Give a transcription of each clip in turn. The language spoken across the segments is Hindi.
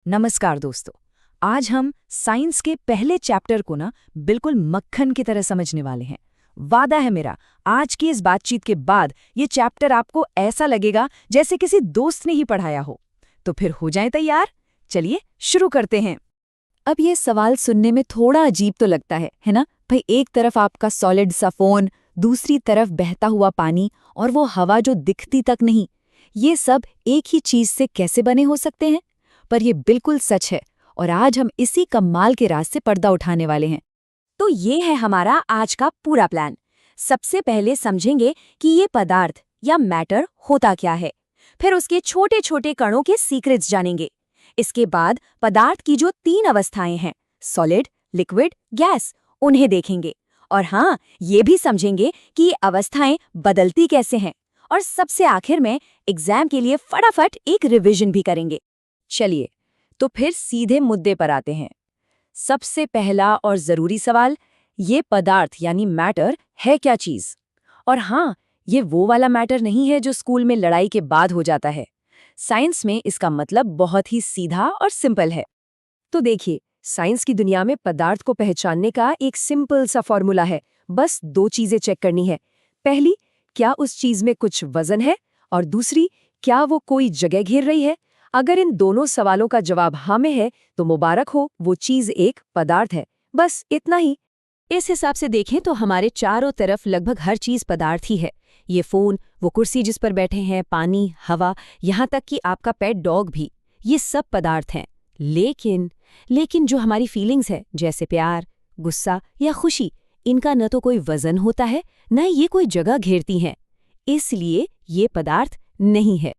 नमस्कार दोस्तों। आज हम साइंस के पहले चैप्टर को बिल्कुल मक्खन की तरह समझने वाले हैं। वादा है मेरा, आज की इस बातचीत के बाद ये चैप्टर आपको ऐसा लगेगा जैसे किसी दोस्त ने ही पढ़ाया हो। तो फिर हो जाएं तैयार। चलिए शुरू करते हैं। अब ये सवाल सुनने में थोड़ा अजीब तो लगता है ना भाई? एक तरफ आपका सॉलिड सा फोन, दूसरी तरफ बहता हुआ पानी और वो हवा जो दिखती तक नहीं। ये सब एक ही चीज से कैसे बने हो सकते हैं? पर यह बिल्कुल सच है और आज हम इसी कमाल के राज से पर्दा उठाने वाले हैं। तो ये है हमारा आज का पूरा प्लान। सबसे पहले समझेंगे कि ये पदार्थ या मैटर होता क्या है, फिर उसके छोटे छोटे कणों के सीक्रेट्स जानेंगे। इसके बाद पदार्थ की जो 3 अवस्थाएं हैं, सॉलिड, लिक्विड, गैस, उन्हें देखेंगे। और हाँ, ये भी समझेंगे कि ये अवस्थाएं बदलती कैसे हैं। और सबसे आखिर में एग्जाम के लिए फटाफट एक रिवीजन भी करेंगे। चलिए, तो फिर सीधे मुद्दे पर आते हैं। सबसे पहला और जरूरी सवाल, ये पदार्थ यानी मैटर है क्या चीज? और हाँ, ये वो वाला मैटर नहीं है जो स्कूल में लड़ाई के बाद हो जाता है। साइंस में इसका मतलब बहुत ही सीधा और सिंपल है। तो देखिए, साइंस की दुनिया में पदार्थ को पहचानने का एक सिंपल सा फॉर्मूला है। बस 2 चीजें चेक करनी है। पहली, क्या उस चीज में कुछ वजन है? और दूसरी, क्या वो कोई जगह घेर रही है? अगर इन दोनों सवालों का जवाब हाँ में है तो मुबारक हो, वो चीज एक पदार्थ है। बस इतना ही। इस हिसाब से देखें तो हमारे चारों तरफ लगभग हर चीज पदार्थ ही है। ये फोन, वो कुर्सी जिस पर बैठे हैं, पानी, हवा, यहाँ तक कि आपका पेट डॉग भी, ये सब पदार्थ हैं। लेकिन जो हमारी फीलिंग्स है, जैसे प्यार, गुस्सा या खुशी, इनका न तो कोई वजन होता है, न ये कोई जगह घेरती हैं। इसलिए ये पदार्थ नहीं है।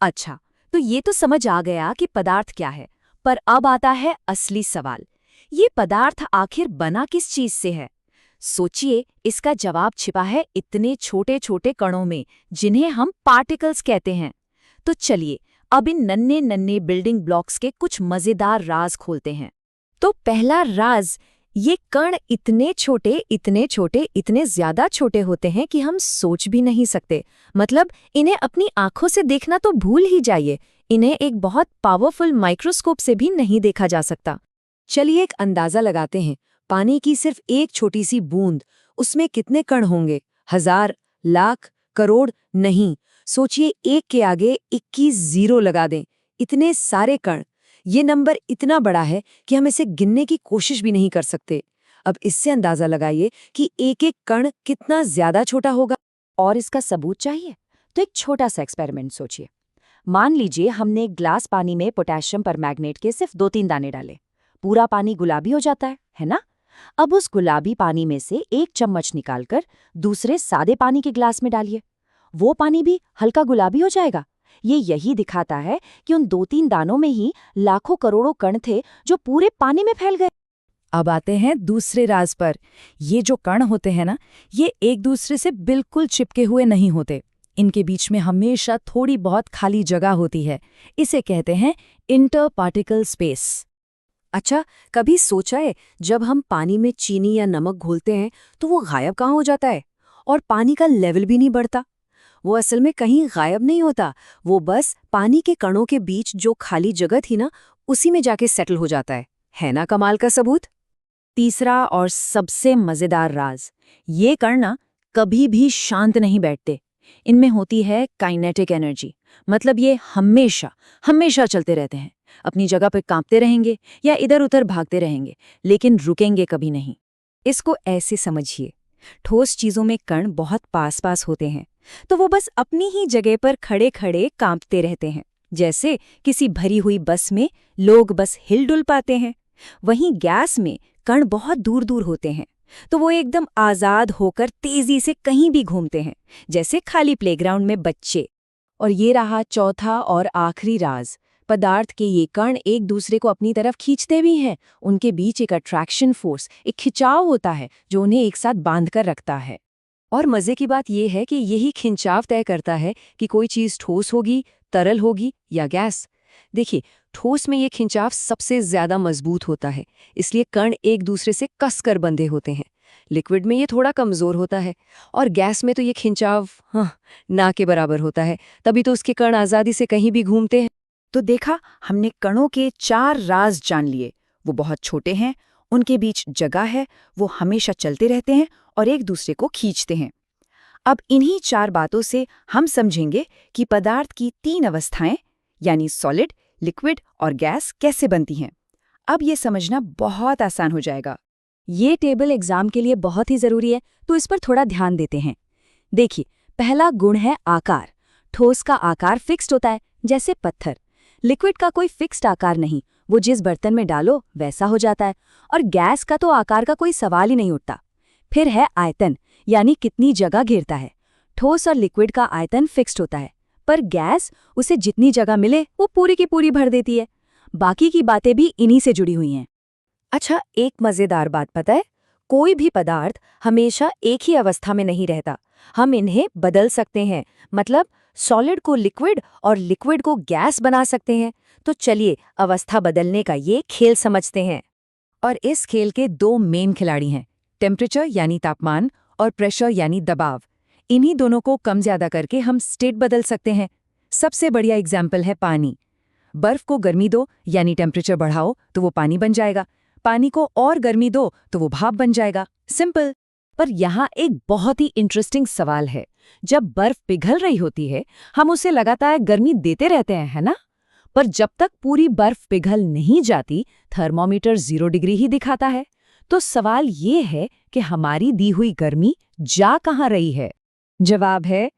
अच्छा, तो ये तो समझ आ गया कि पदार्थ क्या है। पर अब आता है असली सवाल, ये पदार्थ आखिर बना किस चीज से है? सोचिए, इसका जवाब छिपा है इतने छोटे छोटे कणों में, जिन्हें हम पार्टिकल्स कहते हैं। तो चलिए, अब इन नन्हे नन्हे बिल्डिंग ब्लॉक्स के कुछ मजेदार राज खोलते हैं। तो पहला राज, ये कण इतने छोटे, इतने ज्यादा छोटे होते हैं कि हम सोच भी नहीं सकते। मतलब इन्हें अपनी आंखों से देखना तो भूल ही जाइए, इन्हें एक बहुत पावरफुल माइक्रोस्कोप से भी नहीं देखा जा सकता। चलिए एक अंदाजा लगाते हैं, पानी की सिर्फ एक छोटी सी बूंद, उसमें कितने कण होंगे? 1000, लाख, करोड़? नहीं, सोचिए, एक के आगे 21 जीरो लगा दें। इतने सारे कण। ये नंबर इतना बड़ा है कि हम इसे गिनने की कोशिश भी नहीं कर सकते। अब इससे अंदाजा लगाइए कि एक एक कण कितना ज्यादा छोटा होगा। और इसका सबूत चाहिए तो एक छोटा सा एक्सपेरिमेंट सोचिए। मान लीजिए हमने एक ग्लास पानी में पोटेशियम परमैंगनेट के सिर्फ 2-3 दाने डाले। पूरा पानी गुलाबी हो जाता है ना? अब उस गुलाबी पानी में से 1 चम्मच निकालकर दूसरे सादे पानी के ग्लास में डालिए। वो पानी भी हल्का गुलाबी हो जाएगा। ये यही दिखाता है कि उन 2-3 दानों में ही लाखों करोड़ों कण थे जो पूरे पानी में फैल गए। अब आते हैं दूसरे राज पर। ये जो कण होते हैं ना, ये एक दूसरे से बिल्कुल चिपके हुए नहीं होते। इनके बीच में हमेशा थोड़ी बहुत खाली जगह होती है। इसे कहते हैं इंटर पार्टिकल स्पेस। अच्छा, कभी सोचा है, जब हम पानी में चीनी या नमक घोलते हैं तो वो गायब कहाँ हो जाता है? और पानी का लेवल भी नहीं बढ़ता। वो असल में कहीं गायब नहीं होता, वो बस पानी के कणों के बीच जो खाली जगह थी ना, उसी में जाके सेटल हो जाता है ना कमाल का सबूत? तीसरा और सबसे मजेदार राज, ये कण ना कभी भी शांत नहीं बैठते। इनमें होती है काइनेटिक एनर्जी। मतलब ये हमेशा चलते रहते हैं, अपनी जगह पर कांपते रहेंगे या इधर उधर भागते रहेंगे, लेकिन रुकेंगे कभी नहीं। इसको ऐसे समझिए, ठोस चीजों में कण बहुत पास पास होते हैं, तो वो बस अपनी ही जगह पर खड़े खड़े कांपते रहते हैं। जैसे किसी भरी हुई बस में लोग बस हिलडुल पाते हैं। वहीं गैस में कण बहुत दूर दूर होते हैं, तो वो एकदम आजाद होकर तेजी से कहीं भी घूमते हैं, जैसे खाली प्लेग्राउंड में बच्चे। और ये रहा चौथा और आखिरी राज, पदार्थ के ये कण एक दूसरे को अपनी तरफ खींचते भी हैं। उनके बीच एक अट्रैक्शन फोर्स, एक खिंचाव होता है जो उन्हें एक साथ बांध कर रखता है। और मजे की बात यह है कि यही खिंचाव तय करता है कि कोई चीज ठोस होगी, तरल होगी या गैस। देखिए, ठोस में ये खिंचाव सबसे ज्यादा मजबूत होता है, इसलिए कण एक दूसरे से कसकर बंधे होते हैं। लिक्विड में ये थोड़ा कमजोर होता है, और गैस में तो ये खिंचाव ना के बराबर होता है, तभी तो उसके कण आजादी से कहीं भी घूमते हैं। तो देखा, हमने कणों के 4 राज जान लिए। वो बहुत छोटे हैं, उनके बीच जगह है, वो हमेशा चलते रहते हैं और एक दूसरे को खींचते हैं। अब इन्हीं 4 बातों से हम समझेंगे कि पदार्थ की 3 अवस्थाएं यानी सॉलिड, लिक्विड और गैस कैसे बनती हैं। अब ये समझना बहुत आसान हो जाएगा। ये टेबल एग्जाम के लिए बहुत ही जरूरी है, तो इस पर थोड़ा ध्यान देते हैं। देखिए, पहला गुण है आकार। ठोस का आकार फिक्स्ड होता है, जैसे पत्थर। लिक्विड का कोई फिक्स्ड आकार नहीं, वो जिस बर्तन में डालो वैसा हो जाता है। और गैस का तो आकार का कोई सवाल ही नहीं उठता। फिर है आयतन, यानी कितनी जगह घेरता है। ठोस और लिक्विड का आयतन फिक्स्ड होता है, पर गैस उसे जितनी जगह मिले वो पूरी की पूरी भर देती है। बाकी की बातें भी इन्हीं से जुड़ी हुई हैं। अच्छा, एक मजेदार बात पता है? कोई भी पदार्थ हमेशा एक ही अवस्था में नहीं रहता। हम इन्हें बदल सकते हैं, मतलब सॉलिड को लिक्विड और लिक्विड को गैस बना सकते हैं। तो चलिए अवस्था बदलने का ये खेल समझते हैं। और इस खेल के 2 मेन खिलाड़ी हैं, टेम्परेचर यानी तापमान और प्रेशर यानी दबाव। इन्हीं दोनों को कम ज्यादा करके हम स्टेट बदल सकते हैं। सबसे बढ़िया एग्जाम्पल है पानी। बर्फ को गर्मी दो यानी टेम्परेचर बढ़ाओ तो वो पानी बन जाएगा। पानी को और गर्मी दो तो वो भाप बन जाएगा। सिंपल। पर यहाँ एक बहुत ही इंटरेस्टिंग सवाल है। जब बर्फ पिघल रही होती है, हम उसे लगातार गर्मी देते रहते हैं, है ना? पर जब तक पूरी बर्फ पिघल नहीं जाती, थर्मोमीटर 0 डिग्री ही दिखाता है। तो सवाल ये है कि हमारी दी हुई गर्मी जा कहाँ रही है? जवाब है,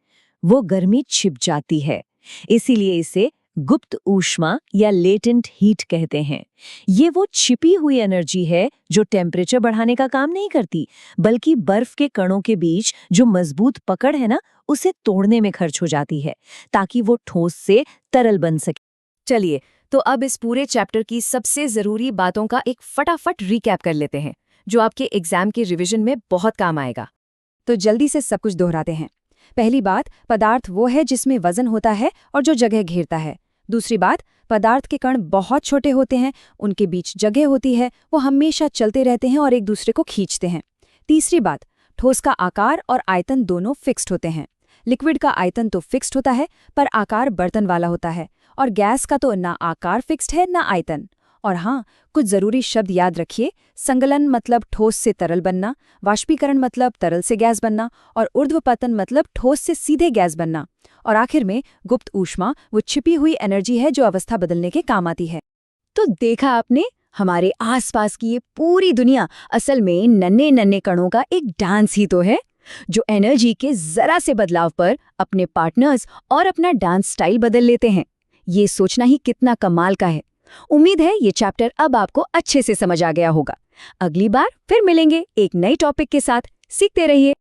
वो गर्मी छिप जाती है। इसीलिए इसे गुप्त ऊष्मा या लेटेंट हीट कहते हैं। ये वो छिपी हुई एनर्जी है जो टेम्परेचर बढ़ाने का काम नहीं करती, बल्कि बर्फ के कणों के बीच जो मजबूत पकड़ है ना, उसे तोड़ने में खर्च हो जाती है, ताकि वो ठोस से तरल बन सके। चलिए, तो अब इस पूरे चैप्टर की सबसे जरूरी बातों का एक फटाफट रिकैप कर लेते हैं, जो आपके एग्जाम के रिवीजन में बहुत काम आएगा। तो जल्दी से सब कुछ दोहराते हैं। पहली बात, पदार्थ वो है जिसमें वजन होता है और जो जगह घेरता है। दूसरी बात, पदार्थ के कण बहुत छोटे होते हैं, उनके बीच जगह होती है, वो हमेशा चलते रहते हैं और एक दूसरे को खींचते हैं। तीसरी बात, ठोस का आकार और आयतन दोनों फिक्स्ड होते हैं। लिक्विड का आयतन तो फिक्स्ड होता है, पर आकार बर्तन वाला होता है। और गैस का तो ना आकार फिक्स्ड है ना आयतन। और हाँ, कुछ जरूरी शब्द याद रखिए। संगलन मतलब ठोस से तरल बनना, वाष्पीकरण मतलब तरल से गैस बनना, और ऊर्ध्वपतन मतलब ठोस से सीधे गैस बनना। और आखिर में गुप्त ऊष्मा वो छिपी हुई एनर्जी है जो अवस्था बदलने के काम आती है। तो देखा आपने, हमारे आसपास की ये पूरी दुनिया असल में नन्हे नन्हे कणों का एक डांस ही तो है, जो एनर्जी के जरा से बदलाव पर अपने पार्टनर्स और अपना डांस स्टाइल बदल लेते हैं। ये सोचना ही कितना कमाल का है। उम्मीद है ये चैप्टर अब आपको अच्छे से समझ आ गया होगा। अगली बार फिर मिलेंगे एक नए टॉपिक के साथ। सीखते रहिए।